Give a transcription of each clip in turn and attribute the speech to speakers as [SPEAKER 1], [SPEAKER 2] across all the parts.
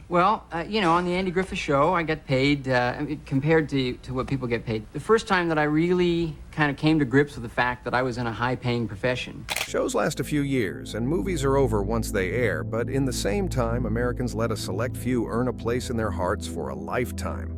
[SPEAKER 1] Well, on the Andy Griffith Show, I get paid, compared to what people get paid. The first time that I really kind of came to grips with the fact that I was in a high-paying profession.
[SPEAKER 2] Shows last a few years, and movies are over once they air, but in the same time, Americans let a select few earn a place in their hearts for a lifetime.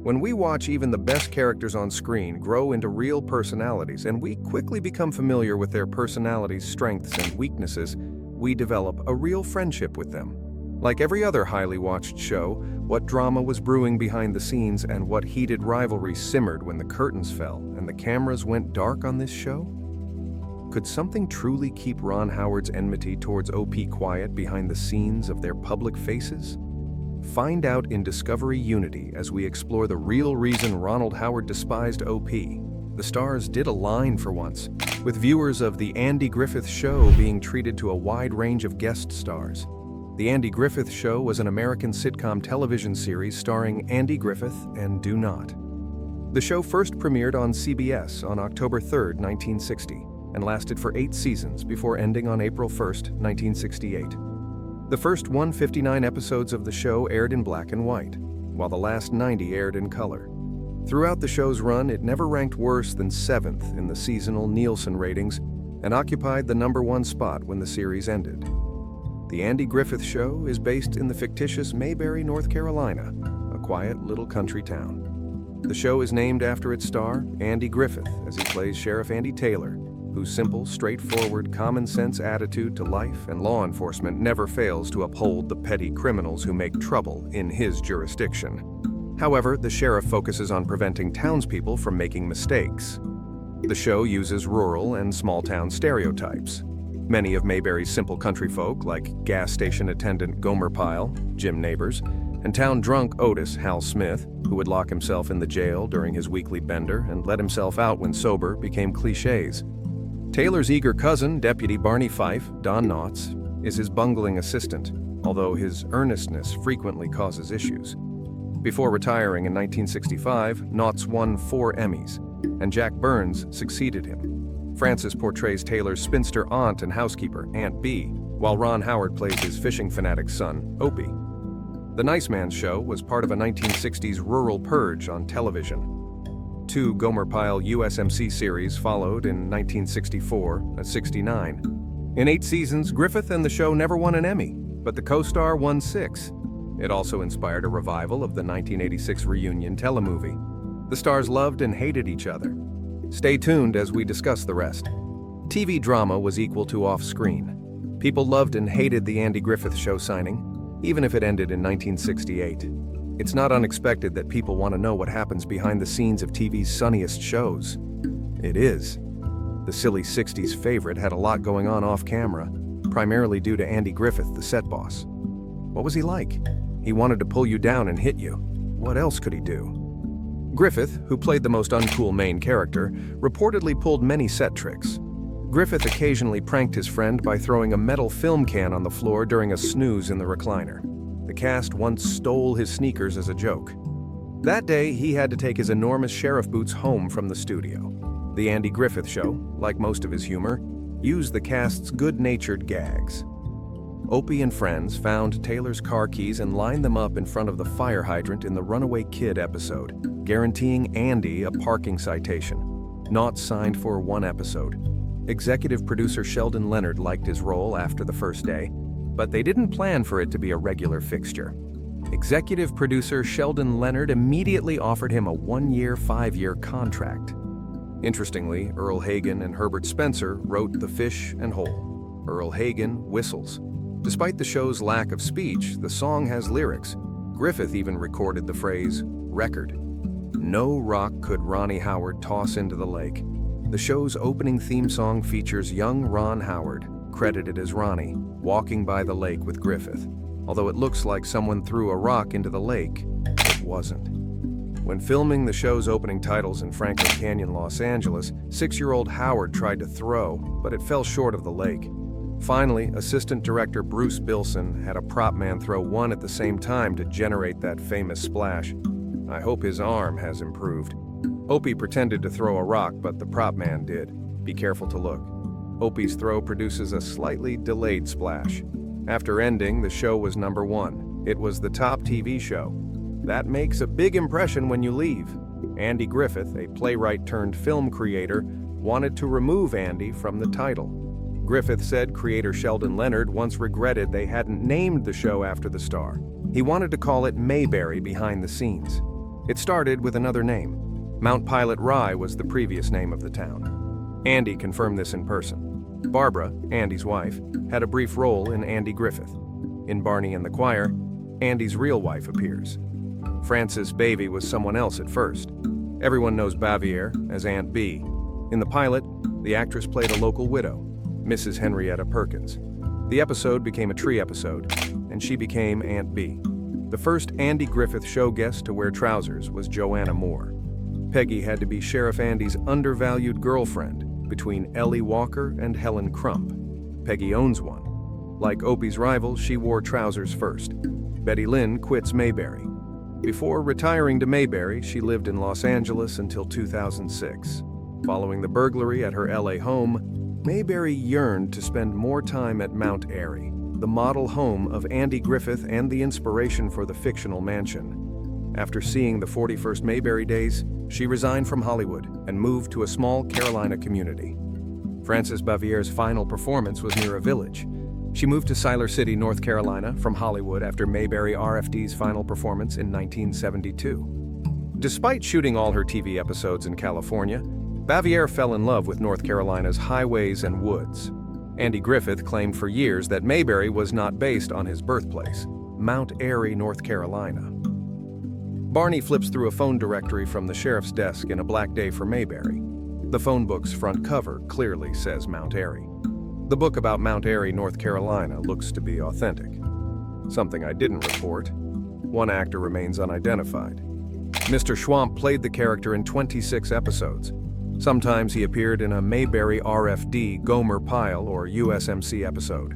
[SPEAKER 2] When we watch even the best characters on screen grow into real personalities, and we quickly become familiar with their personalities' strengths and weaknesses, we develop a real friendship with them. Like every other highly watched show, what drama was brewing behind the scenes and what heated rivalry simmered when the curtains fell and the cameras went dark on this show? Could something truly keep Ron Howard's enmity towards Opie quiet behind the scenes of their public faces? Find out in Discovery Unity as we explore the real reason Ronald Howard despised Opie. The stars did align for once, with viewers of The Andy Griffith Show being treated to a wide range of guest stars. The Andy Griffith Show was an American sitcom television series starring Andy Griffith and Do Not. The show first premiered on CBS on October 3, 1960, and lasted for 8 seasons before ending on April 1, 1968. The first 159 episodes of the show aired in black and white, while the last 90 aired in color. Throughout the show's run, it never ranked worse than 7th in the seasonal Nielsen ratings and occupied the #1 spot when the series ended. The Andy Griffith Show is based in the fictitious Mayberry, North Carolina, a quiet little country town. The show is named after its star, Andy Griffith, as he plays Sheriff Andy Taylor, whose simple, straightforward, common-sense attitude to life and law enforcement never fails to uphold the petty criminals who make trouble in his jurisdiction. However, the sheriff focuses on preventing townspeople from making mistakes. The show uses rural and small-town stereotypes. Many of Mayberry's simple country folk, like gas station attendant Gomer Pyle, Jim Neighbors, and town drunk Otis Hal Smith, who would lock himself in the jail during his weekly bender and let himself out when sober, became cliches. Taylor's eager cousin, Deputy Barney Fife, Don Knotts, is his bungling assistant, although his earnestness frequently causes issues. Before retiring in 1965, Knotts won 4 Emmys, and Jack Burns succeeded him. Frances portrays Taylor's spinster aunt and housekeeper, Aunt Bee, while Ron Howard plays his fishing fanatic son, Opie. The Nice Man Show was part of a 1960s rural purge on television. 2 Gomer Pyle USMC series followed in 1964 and 69. In 8 seasons, Griffith and the show never won an Emmy, but the co-star won 6. It also inspired a revival of the 1986 reunion telemovie. The stars loved and hated each other. Stay tuned as we discuss the rest. TV drama was equal to off-screen. People loved and hated the Andy Griffith Show signing, even if it ended in 1968. It's not unexpected that people want to know what happens behind the scenes of TV's sunniest shows. It is. The silly 60s favorite had a lot going on off-camera, primarily due to Andy Griffith, the set boss. What was he like? He wanted to pull you down and hit you. What else could he do? Griffith, who played the most uncool main character, reportedly pulled many set tricks. Griffith occasionally pranked his friend by throwing a metal film can on the floor during a snooze in the recliner. The cast once stole his sneakers as a joke. That day, he had to take his enormous sheriff boots home from the studio. The Andy Griffith Show, like most of his humor, used the cast's good-natured gags. Opie and friends found Taylor's car keys and lined them up in front of the fire hydrant in the Runaway Kid episode, guaranteeing Andy a parking citation. Knotts signed for 1 episode. Executive producer Sheldon Leonard liked his role after the first day, but they didn't plan for it to be a regular fixture. Executive producer Sheldon Leonard immediately offered him a 1-year, 5-year contract. Interestingly, Earl Hagen and Herbert Spencer wrote The Fish and Hole. Earl Hagen whistles. Despite the show's lack of speech, the song has lyrics. Griffith even recorded the phrase, record. No rock could Ronnie Howard toss into the lake. The show's opening theme song features young Ron Howard, credited as Ronnie, walking by the lake with Griffith. Although it looks like someone threw a rock into the lake, it wasn't. When filming the show's opening titles in Franklin Canyon, Los Angeles, 6-year-old Howard tried to throw, but it fell short of the lake. Finally, assistant director Bruce Bilson had a prop man throw one at the same time to generate that famous splash. I hope his arm has improved. Opie pretended to throw a rock, but the prop man did. Be careful to look. Opie's throw produces a slightly delayed splash. After ending, the show was #1. It was the top TV show. That makes a big impression when you leave. Andy Griffith, a playwright turned film creator, wanted to remove Andy from the title. Griffith said creator Sheldon Leonard once regretted they hadn't named the show after the star. He wanted to call it Mayberry behind the scenes. It started with another name. Mount Pilot Rye was the previous name of the town. Andy confirmed this in person. Barbara, Andy's wife, had a brief role in Andy Griffith. In Barney and the Choir, Andy's real wife appears. Frances Bavey was someone else at first. Everyone knows Bavier as Aunt B. In the pilot, the actress played a local widow, Mrs. Henrietta Perkins. The episode became a tree episode, and she became Aunt B. The first Andy Griffith show guest to wear trousers was Joanna Moore. Peggy had to be Sheriff Andy's undervalued girlfriend between Ellie Walker and Helen Crump. Peggy owns one. Like Opie's rival, she wore trousers first. Betty Lynn quits Mayberry. Before retiring to Mayberry, she lived in Los Angeles until 2006. Following the burglary at her LA home, Mayberry yearned to spend more time at Mount Airy, the model home of Andy Griffith and the inspiration for the fictional mansion. After seeing the 41st Mayberry days, she resigned from Hollywood and moved to a small Carolina community. Frances Bavier's final performance was near a village. She moved to Siler City, North Carolina, from Hollywood after Mayberry RFD's final performance in 1972. Despite shooting all her TV episodes in California, Bavier fell in love with North Carolina's highways and woods. Andy Griffith claimed for years that Mayberry was not based on his birthplace, Mount Airy, North Carolina. Barney flips through a phone directory from the sheriff's desk in A Black Day for Mayberry. The phone book's front cover clearly says Mount Airy. The book about Mount Airy, North Carolina looks to be authentic. Something I didn't report. One actor remains unidentified. Mr. Schwamp played the character in 26 episodes. Sometimes he appeared in a Mayberry RFD Gomer Pyle or USMC episode.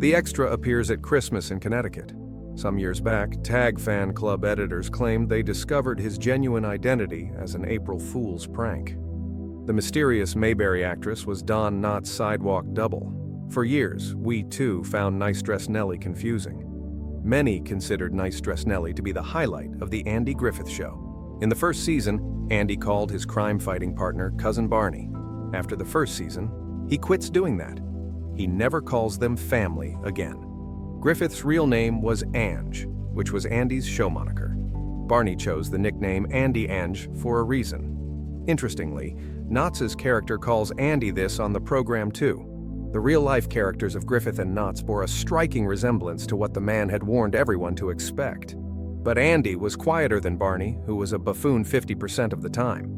[SPEAKER 2] The extra appears at Christmas in Connecticut. Some years back, Tag Fan Club editors claimed they discovered his genuine identity as an April Fool's prank. The mysterious Mayberry actress was Don Knotts' sidewalk double. For years, we too found Nice Dress Nellie confusing. Many considered Nice Dress Nellie to be the highlight of the Andy Griffith Show. In the first season, Andy called his crime-fighting partner Cousin Barney. After the first season, he quits doing that. He never calls them family again. Griffith's real name was Ange, which was Andy's show moniker. Barney chose the nickname Andy Ange for a reason. Interestingly, Knotts' character calls Andy this on the program too. The real-life characters of Griffith and Knotts bore a striking resemblance to what the man had warned everyone to expect. But Andy was quieter than Barney, who was a buffoon 50% of the time.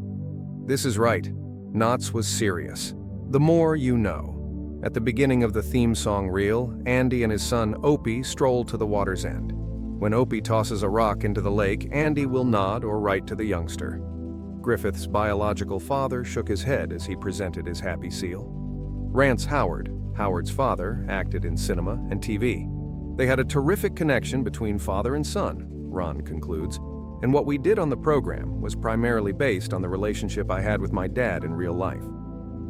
[SPEAKER 2] This is right. Knotts was serious. The more you know. At the beginning of the theme song reel, Andy and his son Opie stroll to the water's end. When Opie tosses a rock into the lake, Andy will nod or write to the youngster. Griffith's biological father shook his head as he presented his happy seal. Rance Howard, Howard's father, acted in cinema and TV. They had a terrific connection between father and son, Ron concludes, and what we did on the program was primarily based on the relationship I had with my dad in real life.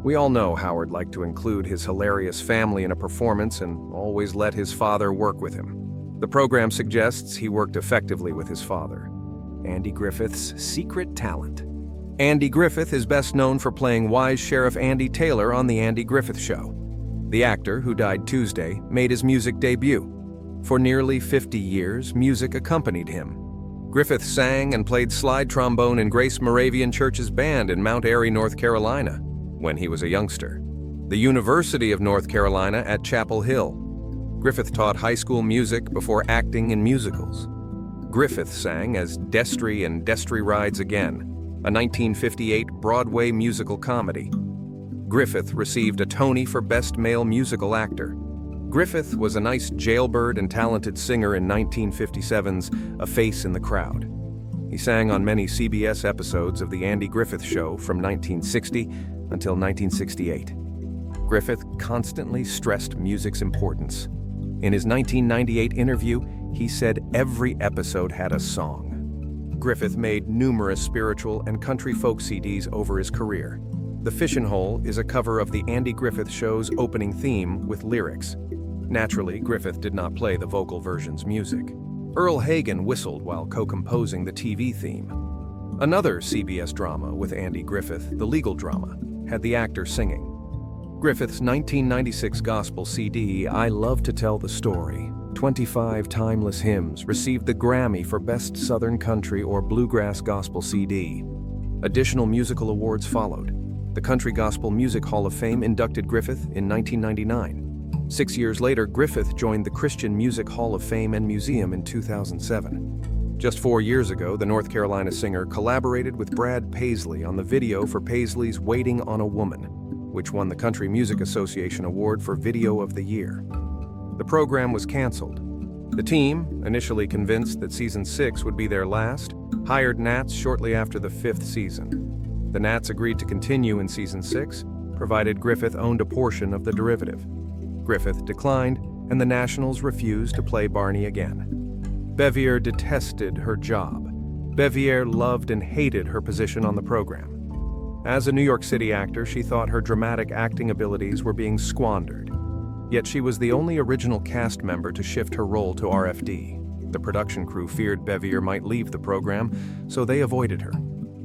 [SPEAKER 2] We all know Howard liked to include his hilarious family in a performance and always let his father work with him. The program suggests he worked effectively with his father. Andy Griffith's secret talent. Andy Griffith is best known for playing wise Sheriff Andy Taylor on The Andy Griffith Show. The actor, who died Tuesday, made his music debut. For nearly 50 years, music accompanied him. Griffith sang and played slide trombone in Grace Moravian Church's band in Mount Airy, North Carolina, when he was a youngster. The University of North Carolina at Chapel Hill. Griffith taught high school music before acting in musicals. Griffith sang as Destry in Destry Rides Again, a 1958 Broadway musical comedy. Griffith received a Tony for Best Male Musical Actor. Griffith was a nice jailbird and talented singer in 1957's A Face in the Crowd. He sang on many CBS episodes of The Andy Griffith Show from 1960 until 1968. Griffith constantly stressed music's importance. In his 1998 interview, he said every episode had a song. Griffith made numerous spiritual and country folk CDs over his career. The Fishin' Hole is a cover of the Andy Griffith Show's opening theme with lyrics. Naturally, Griffith did not play the vocal version's music. Earl Hagen whistled while co-composing the TV theme. Another CBS drama with Andy Griffith, the legal drama, had the actor singing. Griffith's 1996 gospel CD, I Love to Tell the Story, 25 timeless hymns, received the Grammy for Best Southern Country or Bluegrass Gospel CD. Additional musical awards followed. The Country Gospel Music Hall of Fame inducted Griffith in 1999. 6 years later, Griffith joined the Christian Music Hall of Fame and Museum in 2007. Just 4 years ago, the North Carolina singer collaborated with Brad Paisley on the video for Paisley's Waiting on a Woman, which won the Country Music Association Award for Video of the Year. The program was canceled. The team, initially convinced that season 6 would be their last, hired Nats shortly after the 5th season. The Nats agreed to continue in season 6, provided Griffith owned a portion of the derivative. Griffith declined, and the Nationals refused to play Barney again. Bevier detested her job. Bevier loved and hated her position on the program. As a New York City actor, she thought her dramatic acting abilities were being squandered. Yet she was the only original cast member to shift her role to RFD. The production crew feared Bevier might leave the program, so they avoided her.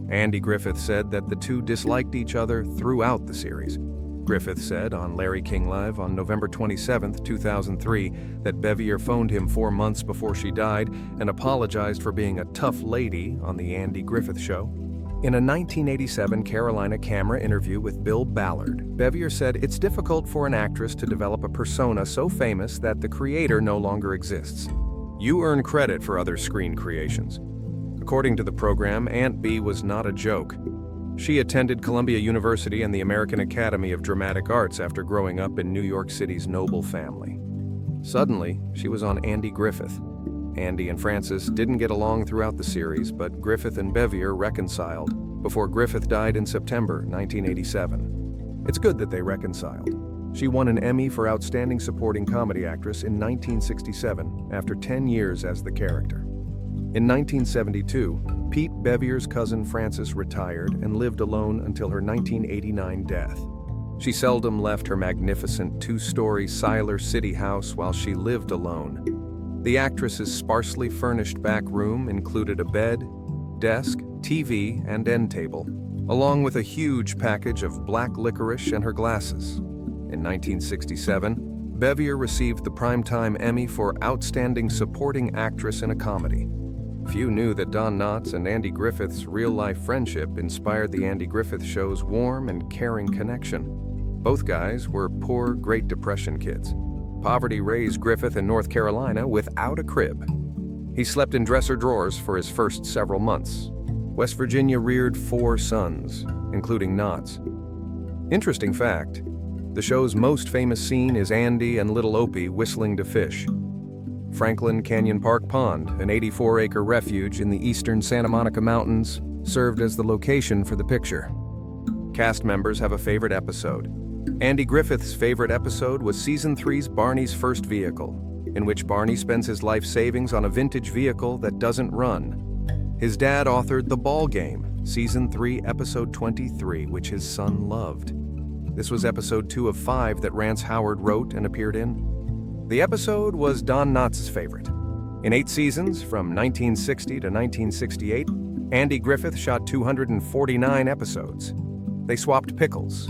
[SPEAKER 2] Andy Griffith said that the two disliked each other throughout the series. Griffith said on Larry King Live on November 27, 2003, that Bevier phoned him 4 months before she died and apologized for being a tough lady on The Andy Griffith Show. In a 1987 Carolina Camera interview with Bill Ballard, Bevier said it's difficult for an actress to develop a persona so famous that the creator no longer exists. You earn credit for other screen creations. According to the program, Aunt Bee was not a joke. She attended Columbia University and the American Academy of Dramatic Arts after growing up in New York City's noble family. Suddenly, she was on Andy Griffith. Andy and Frances didn't get along throughout the series, but Griffith and Bevier reconciled before Griffith died in September 1987. It's good that they reconciled. She won an Emmy for Outstanding Supporting Comedy Actress in 1967 after 10 years as the character. In 1972, Pete Bevier's cousin Frances retired and lived alone until her 1989 death. She seldom left her magnificent 2-story Siler City house while she lived alone. The actress's sparsely furnished back room included a bed, desk, TV, and end table, along with a huge package of black licorice and her glasses. In 1967, Bevier received the Primetime Emmy for Outstanding Supporting Actress in a Comedy. Few knew that Don Knotts and Andy Griffith's real-life friendship inspired the Andy Griffith Show's warm and caring connection. Both guys were poor Great Depression kids. Poverty raised Griffith in North Carolina without a crib. He slept in dresser drawers for his first several months. West Virginia reared 4 sons, including Knotts. Interesting fact, the show's most famous scene is Andy and little Opie whistling to fish. Franklin Canyon Park Pond, an 84-acre refuge in the eastern Santa Monica Mountains, served as the location for the picture. Cast members have a favorite episode. Andy Griffith's favorite episode was Season 3's Barney's First Vehicle, in which Barney spends his life savings on a vintage vehicle that doesn't run. His dad authored The Ball Game, Season 3, Episode 23, which his son loved. This was Episode 2 of 5 that Rance Howard wrote and appeared in. The episode was Don Knotts' favorite. In 8 seasons, from 1960 to 1968, Andy Griffith shot 249 episodes. They swapped pickles.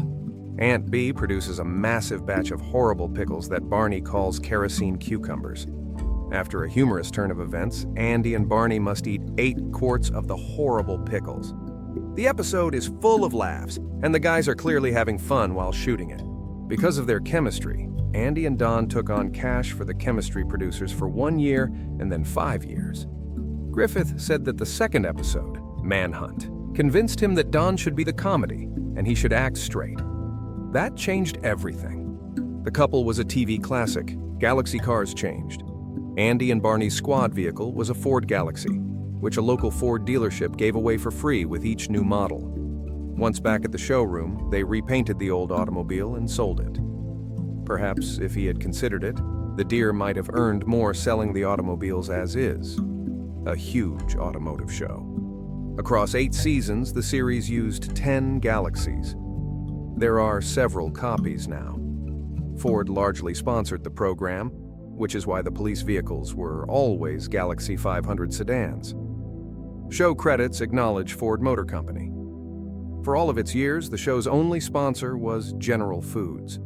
[SPEAKER 2] Aunt Bee produces a massive batch of horrible pickles that Barney calls kerosene cucumbers. After a humorous turn of events, Andy and Barney must eat 8 quarts of the horrible pickles. The episode is full of laughs, and the guys are clearly having fun while shooting it. Because of their chemistry, Andy and Don took on cash for the chemistry producers for 1 year and then 5 years. Griffith said that the second episode, Manhunt, convinced him that Don should be the comedy and he should act straight. That changed everything. The couple was a TV classic. Galaxy cars changed. Andy and Barney's squad vehicle was a Ford Galaxy, which a local Ford dealership gave away for free with each new model. Once back at the showroom, they repainted the old automobile and sold it. Perhaps, if he had considered it, the deer might have earned more selling the automobiles as is. A huge automotive show. Across 8 seasons, the series used 10 Galaxies. There are several copies now. Ford largely sponsored the program. which is why the police vehicles were always Galaxy 500 sedans. Show credits acknowledge Ford Motor Company. For all of its years, the show's only sponsor was General Foods.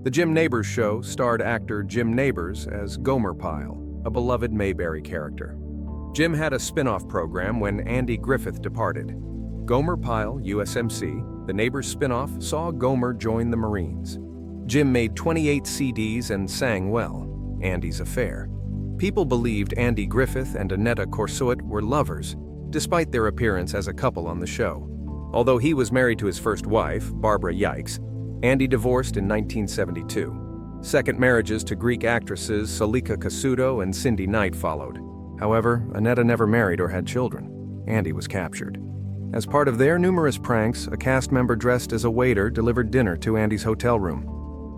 [SPEAKER 2] The Jim Nabors show starred actor Jim Nabors as Gomer Pyle, a beloved Mayberry character. Jim had a spin-off program when Andy Griffith departed. Gomer Pyle, USMC, the Nabors spin-off, saw Gomer join the Marines. Jim made 28 CDs and sang well, Andy's Affair. People believed Andy Griffith and Annetta Corsuit were lovers, despite their appearance as a couple on the show. Although he was married to his first wife, Barbara Yikes, Andy divorced in 1972. Second marriages to Greek actresses Salika Kasuto and Cindy Knight followed. However, Annetta never married or had children. Andy was captured. As part of their numerous pranks, a cast member dressed as a waiter delivered dinner to Andy's hotel room.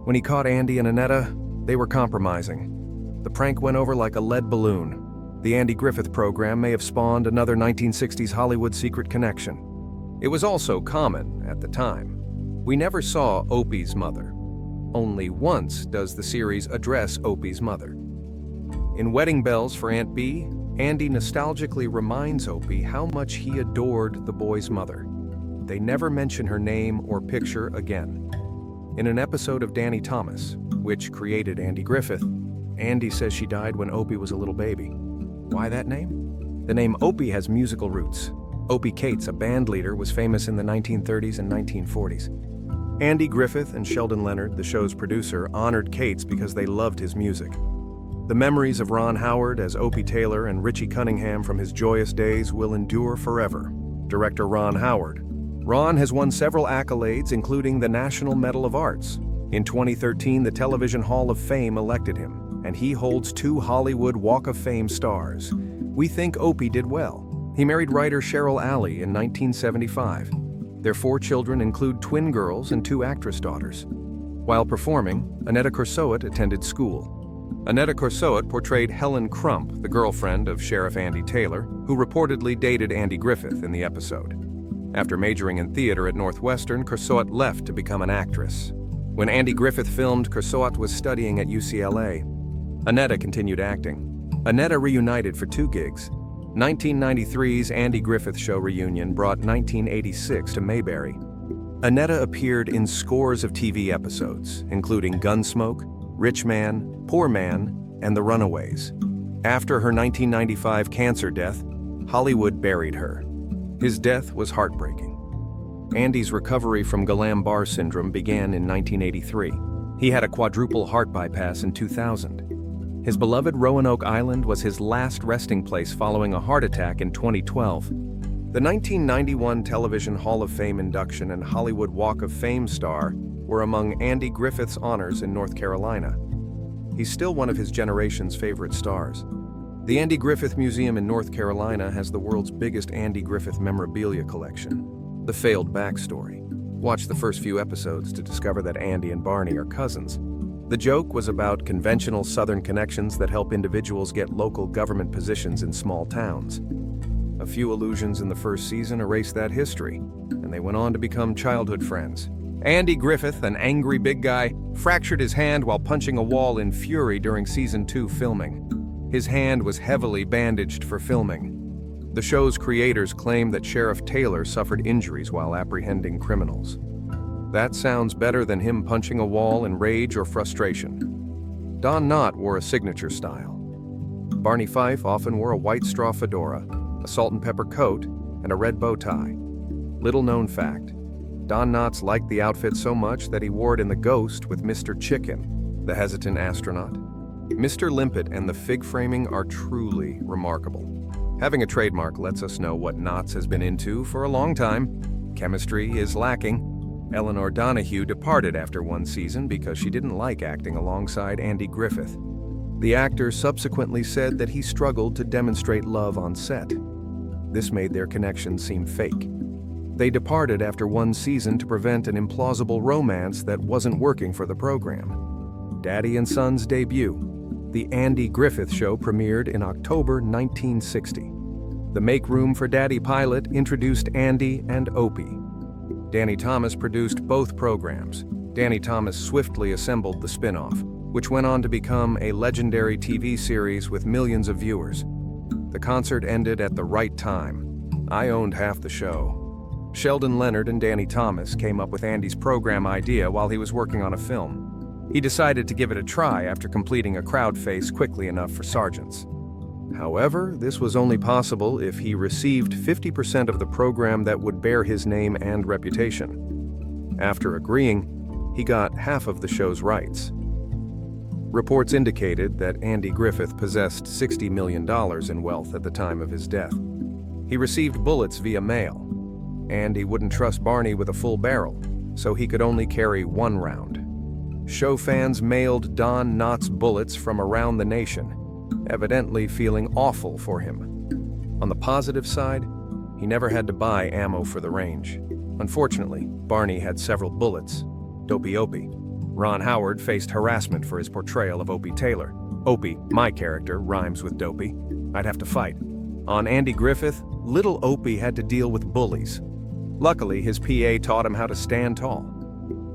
[SPEAKER 2] When he caught Andy and Annetta, they were compromising. The prank went over like a lead balloon. The Andy Griffith program may have spawned another 1960s Hollywood secret connection. It was also common at the time. We never saw Opie's mother. Only once does the series address Opie's mother. In Wedding Bells for Aunt Bee, Andy nostalgically reminds Opie how much he adored the boy's mother. They never mention her name or picture again. In an episode of Danny Thomas, which created Andy Griffith, Andy says she died when Opie was a little baby. Why that name? The name Opie has musical roots. Opie Cates, a band leader, was famous in the 1930s and 1940s. Andy Griffith and Sheldon Leonard, the show's producer, honored Cates because they loved his music. The memories of Ron Howard as Opie Taylor and Richie Cunningham from his joyous days will endure forever. Director Ron Howard. Ron has won several accolades, including the National Medal of Arts. In 2013, the Television Hall of Fame elected him, and he holds 2 Hollywood Walk of Fame stars. We think Opie did well. He married writer Cheryl Alley in 1975. Their 4 children include twin girls and 2 actress daughters. While performing, Annetta Corsuit attended school. Annetta Corsuit portrayed Helen Crump, the girlfriend of Sheriff Andy Taylor, who reportedly dated Andy Griffith in the episode. After majoring in theater at Northwestern, Corsuit left to become an actress. When Andy Griffith filmed, Corsuit was studying at UCLA. Annetta continued acting. Annetta reunited for 2 gigs. 1993's Andy Griffith Show reunion brought 1986 to Mayberry. Annetta appeared in scores of TV episodes, including Gunsmoke, Rich Man, Poor Man, and The Runaways. After her 1995 cancer death, Hollywood buried her. His death was heartbreaking. Andy's recovery from Guillain-Barré syndrome began in 1983. He had a quadruple heart bypass in 2000. His beloved Roanoke Island was his last resting place following a heart attack in 2012. The 1991 Television Hall of Fame induction and Hollywood Walk of Fame star were among Andy Griffith's honors in North Carolina. He's still one of his generation's favorite stars. The Andy Griffith Museum in North Carolina has the world's biggest Andy Griffith memorabilia collection. The Failed Backstory. Watch the first few episodes to discover that Andy and Barney are cousins. The joke was about conventional Southern connections that help individuals get local government positions in small towns. A few allusions in the first season erased that history, and they went on to become childhood friends. Andy Griffith, an angry big guy, fractured his hand while punching a wall in fury during season 2 filming. His hand was heavily bandaged for filming. The show's creators claim that Sheriff Taylor suffered injuries while apprehending criminals. That sounds better than him punching a wall in rage or frustration. Don Knott wore a signature style. Barney Fife often wore a white straw fedora, a salt and pepper coat, and a red bow tie. Little known fact, Don Knotts liked the outfit so much that he wore it in The Ghost with Mr. Chicken, the hesitant astronaut. Mr. Limpet and the fig framing are truly remarkable. Having a trademark lets us know what Knotts has been into for a long time. Chemistry is lacking. Eleanor Donahue departed after 1 season because she didn't like acting alongside Andy Griffith. The actor subsequently said that he struggled to demonstrate love on set. This made their connection seem fake. They departed after 1 season to prevent an implausible romance that wasn't working for the program. Daddy and Son's debut. The Andy Griffith Show premiered in October 1960. The Make Room for Daddy pilot introduced Andy and Opie. Danny Thomas produced both programs. Danny Thomas swiftly assembled the spin-off. which went on to become a legendary TV series with millions of viewers. The concert ended at the right time. I owned half the show. Sheldon Leonard and Danny Thomas came up with Andy's program idea while he was working on a film. He decided to give it a try after completing a crowd face quickly enough for Sargent's. However, this was only possible if he received 50% of the program that would bear his name and reputation. After agreeing, he got half of the show's rights. Reports indicated that Andy Griffith possessed $60 million in wealth at the time of his death. He received bullets via mail. Andy wouldn't trust Barney with a full barrel, so he could only carry one round. Show fans mailed Don Knotts bullets from around the nation, evidently feeling awful for him. On the positive side, he never had to buy ammo for the range. Unfortunately, Barney had several bullets. Dopey Opie. Ron Howard faced harassment for his portrayal of Opie Taylor. Opie, my character, rhymes with Dopey. I'd have to fight. On Andy Griffith, little Opie had to deal with bullies. Luckily, his PA taught him how to stand tall.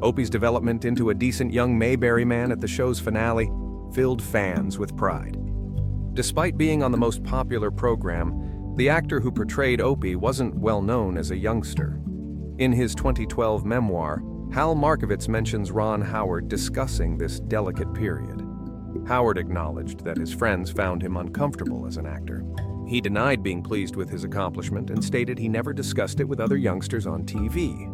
[SPEAKER 2] Opie's development into a decent young Mayberry man at the show's finale filled fans with pride. Despite being on the most popular program, the actor who portrayed Opie wasn't well known as a youngster. In his 2012 memoir, Hal Markovitz mentions Ron Howard discussing this delicate period. Howard acknowledged that his friends found him uncomfortable as an actor. He denied being pleased with his accomplishment and stated he never discussed it with other youngsters on TV.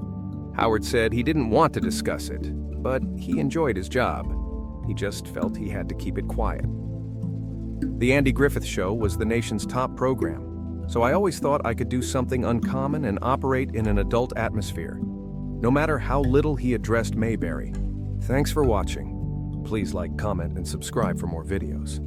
[SPEAKER 2] Howard said he didn't want to discuss it, but he enjoyed his job. He just felt he had to keep it quiet. The Andy Griffith Show was the nation's top program, so I always thought I could do something uncommon and operate in an adult atmosphere, no matter how little he addressed Mayberry. Thanks for watching. Please like, comment, and subscribe for more videos.